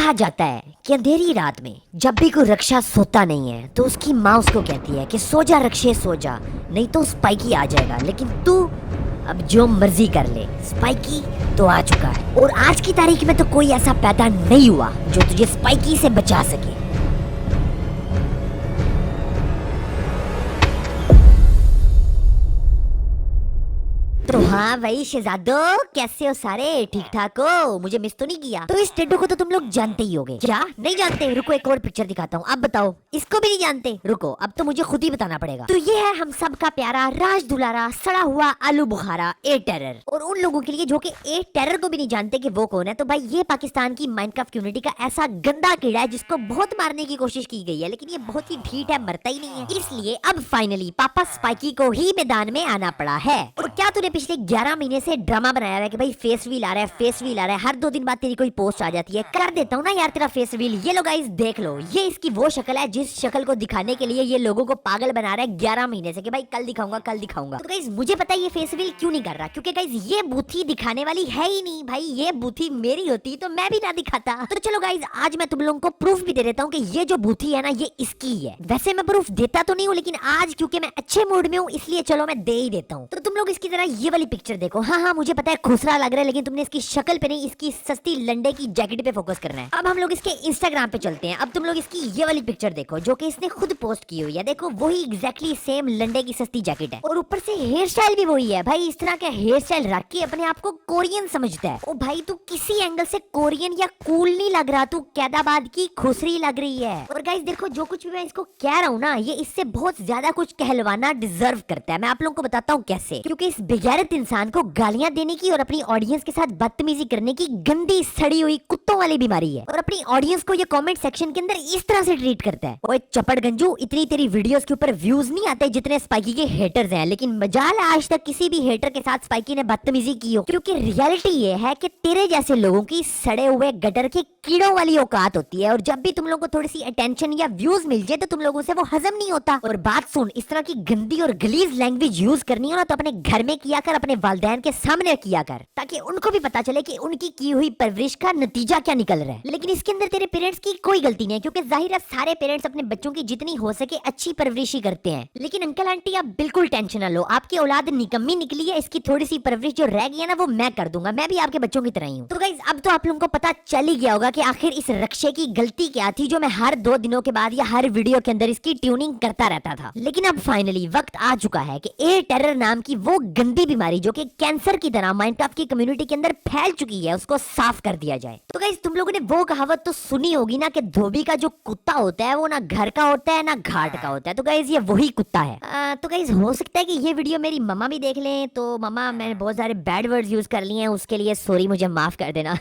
कहा जाता है कि अंधेरी रात में जब भी कोई रक्षा सोता नहीं है तो उसकी माँ उसको कहती है कि सो जा रक्षे सो जा, नहीं तो स्पाइकी आ जाएगा। लेकिन तू अब जो मर्जी कर ले, स्पाइकी तो आ चुका है और आज की तारीख में तो कोई ऐसा पैदा नहीं हुआ जो तुझे स्पाइकी से बचा सके। तो हाँ भाई शहजादो, कैसे हो सारे? ठीक ठाक हो? मुझे मिस तो नहीं किया? तो इस टेड्डो को तो तुम लोग जानते ही होगे। क्या नहीं जानते? रुको एक और पिक्चर दिखाता हूँ। अब बताओ, इसको भी नहीं जानते? रुको अब तो मुझे खुद ही बताना पड़ेगा। तो ये है हम सब का प्यारा राज दुलारा सड़ा हुआ आलू बुखारा ए टेरर। और उन लोगों के लिए जो कि ए टेरर को भी नहीं जानते कि वो कौन है, तो भाई ये पाकिस्तान की माइनक्राफ्ट कम्युनिटी का ऐसा गंदा कीड़ा है जिसको बहुत मारने की कोशिश की गई है, लेकिन ये बहुत ही ढीठ है, मरता ही नहीं है। इसलिए अब फाइनली पापा स्पाइकी को ही मैदान में आना पड़ा है। और क्या तूने पिछले 11 महीने से ड्रामा बनाया है कि भाई फेस व्हील आ रहा है, फेस व्हील आ रहा है, हर 2 दिन बाद तेरी कोई पोस्ट आ जाती है, कर देता हूँ ना यार तेरा फेस व्हील। ये लो गाइस देख लो, ये इसकी वो शक्ल है जिस शक्ल को दिखाने के लिए ये लोगों को पागल बना रहा है 11 महीने से कि भाई कल दिखाऊंगा कल दिखाऊंगा। तो गाइस मुझे पता है ये फेस व्हील क्यों नहीं कर रहा, क्योंकि गाइस ये बूथी दिखाने वाली है ही नहीं। भाई ये बूथी मेरी होती तो मैं भी ना दिखाता। तो चलो गाइस आज मैं तुम लोगों को प्रूफ भी दे देता हूँ कि ये जो बूथी है ना ये इसकी ही है। वैसे मैं प्रूफ देता तो नहीं हूँ, लेकिन आज क्योंकि मैं अच्छे मूड में हूँ इसलिए चलो मैं दे ही देता हूँ। तो तुम लोग इसकी तरह ये वाली पिक्चर देखो। हाँ मुझे पता है खुसरा लग रहा है, लेकिन तुमने इसकी शक्ल पे नहीं इसकी सस्ती लंडे की जैकेट पे फोकस करना है। अब हम लोग इसके इंस्टाग्राम पे चलते हैं। अब तुम लोग इसकी ये वाली पिक्चर देखो जो कि इसने खुद पोस्ट की हुई है। देखो वही एग्जैक्टली सेम लंडे की सस्ती जैकेट है और ऊपर से हेयर स्टाइल भी वही है। भाई इस तरह का हेयर स्टाइल रख के अपने आप को कोरियन समझता है। ओ भाई तू किसी एंगल से कोरियन या कूल नहीं लग रहा, तू कैदाबाद की खुसरी लग रही है। और गाइस देखो जो कुछ भी मैं इसको कह रहा हूँ ना ये इससे बहुत ज्यादा कुछ कहलवाना डिजर्व करता है। मैं आप लोगों को बताता हूँ कैसे। क्योंकि इस बेगैरत इंसान को गालियां देने की और अपनी ऑडियंस के साथ बदतमीजी करने की गंदी सड़ी हुई कुत्तों वाली बीमारी है। और अपनी ऑडियंस को ये कमेंट सेक्शन के अंदर इस तरह से ट्रीट करता है। ओए चपड़ गंजू, इतनी तेरी वीडियोस के ऊपर व्यूज नहीं आते जितने स्पाइकी के हेटर्स हैं, लेकिन मजाल आज तक किसी भी हेटर के साथ स्पाइकी ने बदतमीजी की हो। क्योंकि रियलिटी ये है कि तेरे जैसे लोगों की सड़े हुए गटर के कीड़ों वाली औकात होती है और जब भी तुम लोगों को थोड़ी सी अटेंशन या व्यूज मिल जाए तो तुम लोगों से वो हजम नहीं होता। और बात सुन, इस तरह की गंदी और गलीज लैंग्वेज यूज करनी हो ना तो अपने घर में किया कर, अपने वालिदैन के सामने किया कर, ताकि उनको भी पता चले कि उनकी की हुई परवरिश का नतीजा क्या निकल रहा है। लेकिन इसके अंदर तेरे पेरेंट्स की कोई गलती नहीं है, क्योंकि जाहिर है सारे पेरेंट्स अपने बच्चों की जितनी हो सके अच्छी परवरिश ही करते हैं। लेकिन अंकल आंटी आप बिल्कुल टेंशन ना लो, आपकी औलाद निकम्मी निकली है, इसकी थोड़ी सी परवरिश जो रह गई है ना वो मैं कर दूंगा। मैं भी आपके बच्चों की तरह ही हूँ। तो गाइस अब तो आप लोगों को पता चल ही गया होगा कि आखिर इस रक्षे की गलती क्या थी जो मैं हर 2 दिनों के बाद या हर वीडियो के अंदर इसकी ट्यूनिंग करता रहता था। लेकिन अब फाइनली वक्त आ चुका है कि ए टेरर नाम की वो गंदी बीमारी जो कि कैंसर की तरह माइनक्राफ्ट की कम्युनिटी के अंदर फैल चुकी है उसको साफ कर दिया जाए। तो गाइस तुम लोगों ने वो कहावत तो सुनी होगी ना कि धोबी का जो कुत्ता होता है वो ना घर का होता है ना घाट का होता है। तो गाइस ये वही कुत्ता है। तो गाइस हो सकता है कि ये वीडियो मेरी मम्मा भी देख लें, तो मम्मा मैंने बहुत सारे बैड वर्ड्स यूज कर लिए हैं, उसके लिए सॉरी, मुझे माफ कर देना।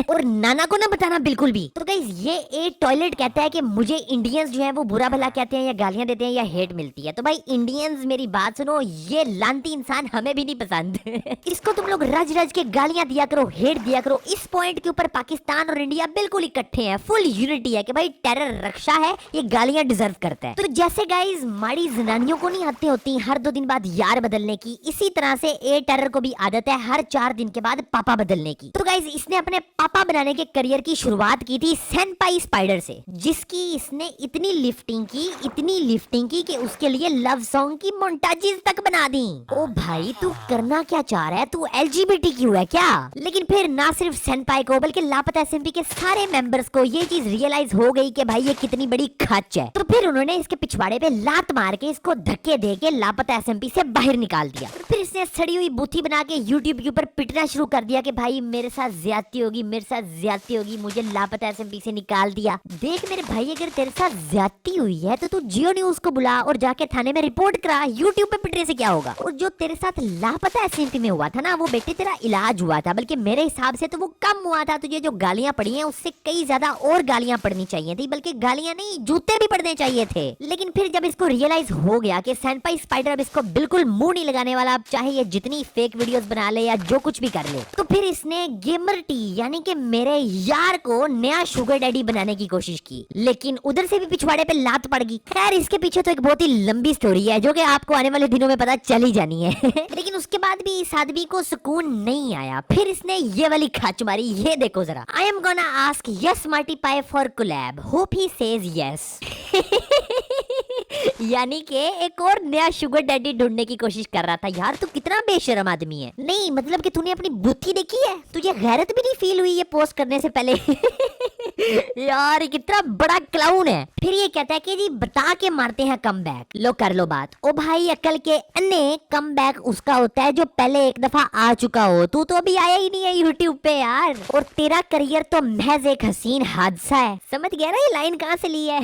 और नाना को ना बताना बिल्कुल भी। तो गाइस ये ए टॉयलेट कहता है कि मुझे इंडियंस जो है वो बुरा भला कहते हैं या गालियां देते हैं या हेट मिलती है। तो भाई इंडियंस मेरी बात सुनो, ये लानती इंसान हमें भी नहीं पसंद। इसको तुम लोग रज रज के गालियां दिया करो, हेट दिया करो। इस पॉइंट के ऊपर पाकिस्तान और इंडिया बिल्कुल इकट्ठे हैं, फुल यूनिटी है कि भाई टेरर रक्षा है, ये गालियां डिजर्व करता है। तो जैसे गाइस माड़ी जनानियों को नहीं आदतें होती हर 2 दिन बाद यार बदलने की, इसी तरह से ए टेरर को भी आदत है हर 4 दिन के बाद पापा बदलने की। तो गाइस इसने अपने पापा बनाने के करियर की शुरुआत की थी सेनपाई स्पाइडर से, जिसकी इसने इतनी लिफ्टिंग की कि उसके लिए लव सॉन्ग की मोन्टाजेस तक बना दी। ओ भाई तू करना क्या चाह रहा है? तू LGBTQ है क्या? लेकिन फिर ना सिर्फ सेनपाई को बल्कि लापता SMP के सारे मेंबर्स को ये चीज रियलाइज हो गई कि भाई ये कितनी बड़ी खच है। तो फिर उन्होंने इसके पिछवाड़े पे लात मार के इसको धक्के दे के लापता SMP से बाहर निकाल दिया। फिर इसने सड़ी हुई बूथी बना के YouTube के ऊपर पिटना शुरू कर दिया कि भाई मेरे साथ ज्यादती होगी, मुझे लापता SMP से निकाल दिया। देख मेरे भाई अगर तेरे साथ ज्यादती हुई है तो तू जियो न्यूज को बुला और जाके थाने में रिपोर्ट करा। YouTube पे पिटने से क्या होगा? और जो तेरे साथ लापता SMP में हुआ था ना वो बेटे तेरा इलाज हुआ था, बल्कि मेरे हिसाब से तो वो कम हुआ था। तुझे जो गालियां पड़ी हैं उससे कई ज्यादा और गालियां पड़नी चाहिए थी, बल्कि गालियां नहीं जूते भी पड़ने चाहिए थे। लेकिन फिर जब इसको रियलाइज हो गया कि सेनपाई स्पाइडर अब इसको बिल्कुल मुंह नहीं लगाने वाला, अब चाहे ये जितनी फेक वीडियोस बना ले या जो कुछ भी कर ले, तो फिर इसने गेमर टी यानी कि मेरे यार को नया शुगर डैडी बनाने की कोशिश की। लेकिन उधर से भी पिछवाड़े पे लात पड़ गई। खैर इसके पीछे तो एक बहुत ही लंबी स्टोरी है जो कि आपको आने वाले दिनों में पता चल ही जानी है। लेकिन उसके बाद भी इस आदमी को सुकून नहीं आया। फिर इसने ये वाली खच मारी, ये देखो जरा। I am gonna ask yes Marty pay for collab, hope he says yes. यानी कि एक और नया शुगर डैडी ढूंढने की कोशिश कर रहा था। यार तू कितना बेशरम आदमी है। नहीं मतलब कि तूने अपनी बुद्धि देखी है, तुझे गैरत भी नहीं फील हुई ये पोस्ट करने से पहले। यार कितना बड़ा क्लाउन है। फिर ये कहता है कि जी बता के मारते हैं कम बैक, लो कर लो बात। ओ भाई अक्ल के अन्ने, कम बैक उसका होता है जो पहले एक दफा आ चुका हो। तू तो अभी आया ही नहीं है यूट्यूब पे यार, और तेरा करियर तो महज एक हसीन हादसा है। समझ गया ना ये लाइन कहाँ से ली है?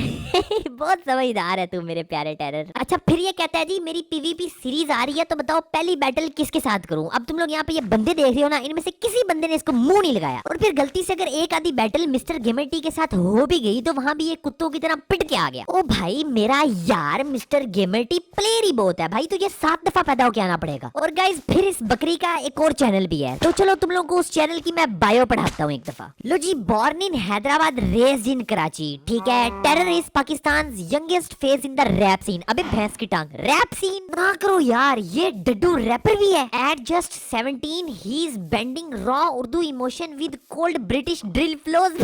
बहुत समझदार है तू मेरे प्यारे टेरर। अच्छा फिर ये कहता है जी मेरी पीवीपी सीरीज आ रही है, तो बताओ पहली बैटल किसके साथ करूं। अब तुम लोग यहाँ पे ये बंदे देख रहे हो ना, इनमें से किसी बंदे ने इसको मुंह नहीं लगाया। और फिर गलती से अगर एक आधी बैटल मिस्टर गेमर्टी के साथ हो भी गई तो वहां भी ये कुत्तों की तरह पिट के आ गया। ओ भाई मेरा यार मिस्टर गेमर्टी प्लेयर ही बहुत है भाई, तुझे 7 दफा पैदा होके आना पड़ेगा। और गाइस फिर इस बकरी का एक और चैनल भी है, तो चलो तुम लोगों को उस चैनल की मैं बायो पढ़ाता हूँ एक दफा। लो जी, born in Hyderabad, raised in Karachi, ठीक है। Terror is Pakistan youngest face in the rap scene. अबे भैंस की टांग, रैप सीन ना करो यार, ये डड्डू रैपर भी है। एट जस्ट 17 ही is bending raw Urdu emotion with cold British drill flows.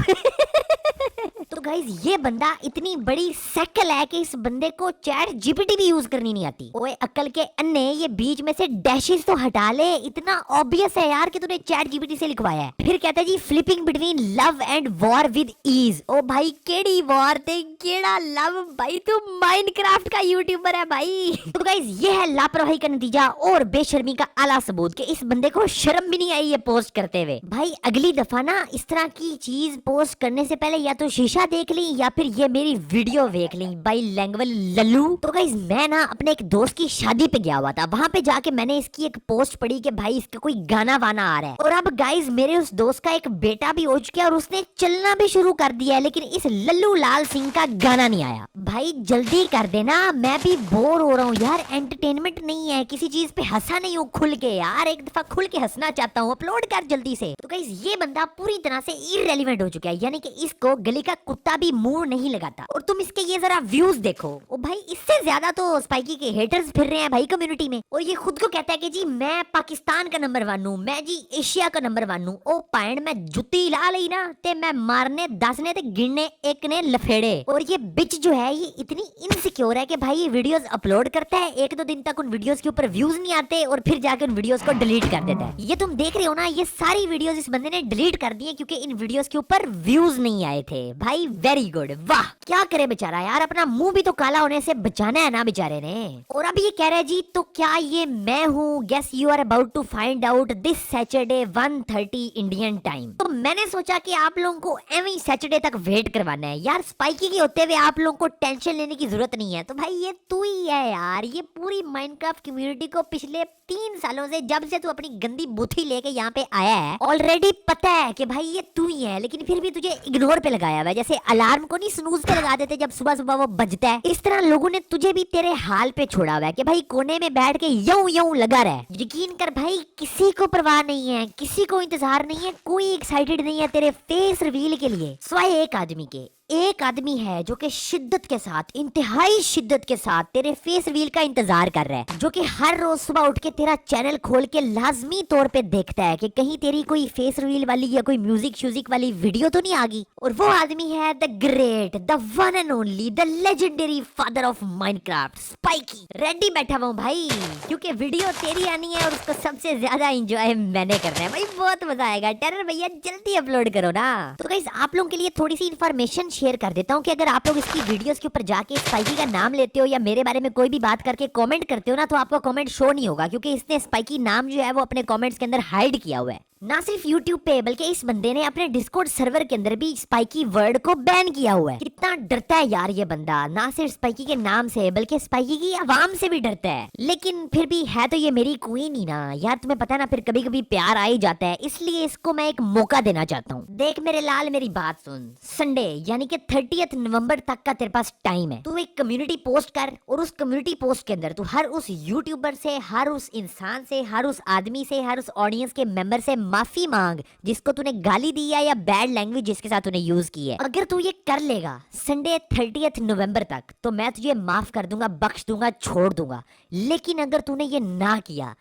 तो गाइस ये बंदा इतनी बड़ी सकल है कि इस बंदे को चैट जीपीटी भी यूज करनी नहीं आती। ओए अक्ल के अन्ने, ये बीच में से डैशेस तो हटा ले, इतना ऑब्वियस है यार कि तूने चैट जीपीटी से लिखवाया है। फिर कहता है जी flipping between love and war with ease. ओ भाई केड़ी वॉर ते केड़ा लव, भाई तू माइनक्राफ्ट का यूट्यूबर है भाई। तो गाइस ये है लापरवाही का नतीजा और बेशर्मी का आला सबूत कि इस बंदे को शर्म भी नहीं आई ये पोस्ट करते हुए। भाई अगली दफा ना इस तरह की चीज पोस्ट करने से पहले या तो शीशा देख ली या फिर ये मेरी वीडियो देख ली। By language Lallu. तो गाइस मैं ना अपने एक दोस्त की शादी पे गया हुआ था, वहां पे जाके मैंने इसकी एक पोस्ट पढ़ी कि भाई इसका कोई गाना वाना आ रहा है। और अब गाइस मेरे उस दोस्त का एक बेटा भी हो चुका है और उसने चलना भी शुरू कर दिया है, लेकिन इस लल्लू लाल सिंह का गाना नहीं आया। भाई जल्दी कर देना, मैं भी बोर हो रहा हूँ यार, एंटरटेनमेंट नहीं है, किसी चीज पे हंसा नहीं हूँ खुल के यार, एक दफा खुल के हंसना चाहता हूँ, अपलोड कर जल्दी से। तो गाइस ये बंदा पूरी तरह से इररेलेवेंट हो चुका है, यानी कि इसको गली का कुत्ता भी मुंह नहीं लगाता। और तुम इसके ये जरा व्यूज देखो, ओ भाई इससे ज्यादा तो स्पाइकी के हेटर्स फिर रहे हैं भाई कम्युनिटी में। और ये खुद को कहता है कि जी मैं पाकिस्तान का नंबर 1 हूँ, मैं जी एशिया का नंबर 1 हूँ। ओ पैंड मैं जुत्ती ला ली ना ते मैं मारने 10 ने ते गिनने 1 ने लफेड़े। और ये बिच जो है ये इतनी इनसिक्योर है कि भाई ये वीडियोस अपलोड करता है, 1-2 दिन तक उन वीडियोस के ऊपर व्यूज नहीं आते और फिर जाके उन वीडियोस को डिलीट कर देता है। ये तुम देख रहे हो ना, ये सारी वीडियोस इस बंदे ने डिलीट कर दी है क्योंकि इन वीडियोस के ऊपर व्यूज नहीं आए थे। भाई वेरी गुड, वाह क्या करे बेचारा यार, अपना मुंह भी तो काला होने से बचाना है ना बेचारे ने। और अब ये कह रहा है जी तो क्या ये मैं हूँ, guess you are about to find out this Saturday 1:30 Indian time. तो मैंने सोचा कि आप लोगों को एवं सैटरडे तक वेट करवाना है यार, स्पाइकी के होते हुए आप लोगों को टेंशन लेने की जरूरत नहीं है। तो भाई ये तू ही है यार, ये पूरी माइनक्राफ्ट कम्युनिटी को पिछले 3 सालों से जब से तू अपनी गंदी बुथी लेके यहाँ पे आया है ऑलरेडी पता है कि भाई ये तू ही है, लेकिन फिर भी तुझे इग्नोर पे लगाया हुआ है। जैसे अलार्म को नहीं स्नूज पे लगा देते जब सुबह सुबह वो बजता है, इस तरह लोगों ने तुझे भी तेरे हाल पे छोड़ा हुआ है कि भाई कोने में बैठ के यूं यूं लगा रहा है। यकीन कर भाई किसी को परवाह नहीं है, किसी को इंतजार नहीं है, कोई एक्साइटेड नहीं है तेरे फेस रिवील के लिए, सिवाय एक आदमी के। एक आदमी है जो कि शिद्दत के साथ, इंतहाई शिद्दत के साथ तेरे फेस रिवील का इंतजार कर रहा है, जो कि हर रोज सुबह उठ के तेरा चैनल खोल के लाजमी तौर पे देखता है कि कहीं तेरी कोई फेस रिवील वाली या कोई म्यूजिक श्यूजिक वाली वीडियो तो नहीं आ गई। और वो आदमी है the great, the one and only, the legendary father of Minecraft, spiky. Ready बैठा हुआ भाई क्योंकि वीडियो तेरी आनी है और उसको सबसे ज्यादा एंजॉय मैंने करना है। भाई बहुत मजा आएगा, टेरर भैया जल्दी अपलोड करो ना। तो गाइस आप लोगों के लिए थोड़ी सी इन्फॉर्मेशन शेयर कर देता हूँ कि अगर आप लोग इसकी वीडियोस के ऊपर जाके स्पाइकी का नाम लेते हो या मेरे बारे में कोई भी बात करके कमेंट करते हो ना, तो आपका कमेंट शो नहीं होगा क्योंकि इसने स्पाइकी नाम जो है वो अपने कमेंट्स के अंदर हाइड किया हुआ है। ना सिर्फ YouTube पे बल्कि इस बंदे ने अपने डिस्कॉर्ड सर्वर के अंदर भी स्पाइकी वर्ड को बैन किया हुआ है। कितना डरता है यार ये बंदा, ना सिर्फ स्पाइकी के नाम से बल्कि स्पाइकी की आवाम से भी डरता है। लेकिन फिर भी है तो ये मेरी क्वीन ही ना यार, तुम्हें पता है ना फिर कभी कभी प्यार आ ही जाता है, इसलिए इसको मैं एक मौका देना चाहता हूँ। देख मेरे लाल मेरी बात सुन, संडे यानी कि 30 नवंबर तक का तेरे पास टाइम है। तू एक कम्युनिटी पोस्ट कर और उस कम्युनिटी पोस्ट के अंदर तू हर उस यूट्यूबर से, हर उस इंसान से, हर उस आदमी से, हर उस ऑडियंस के मेंबर से माफी मांग जिसको तूने गाली दी है या बैड लैंग्वेज जिसके साथ तूने यूज की है। अगर तू ये कर लेगा संडे 30 नवंबर तक तो मैं तुझे माफ कर दूंगा, बख्श दूंगा, छोड़ दूंगा। लेकिन अगर तूने ये ना किया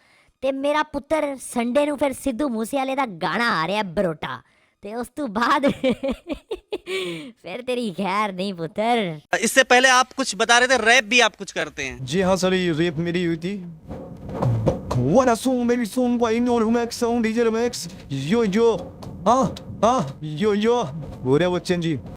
ते मेरा पुत्र संडे नु फिर सिद्धू मूसेवाले दा गाना आ रहा है बरोटा, ते उस तू बाद फिर तेरी खैर नहीं पुत्र। इससे पहले आप कुछ बता रहे थे, रैप भी आप कुछ करते हैं। जी हाँ सर, ये रेप मेरी हुई थी। What a song, मेरी song by Nor Max, DJ Max, yo yo, yo yo, बोले बच्चन जी।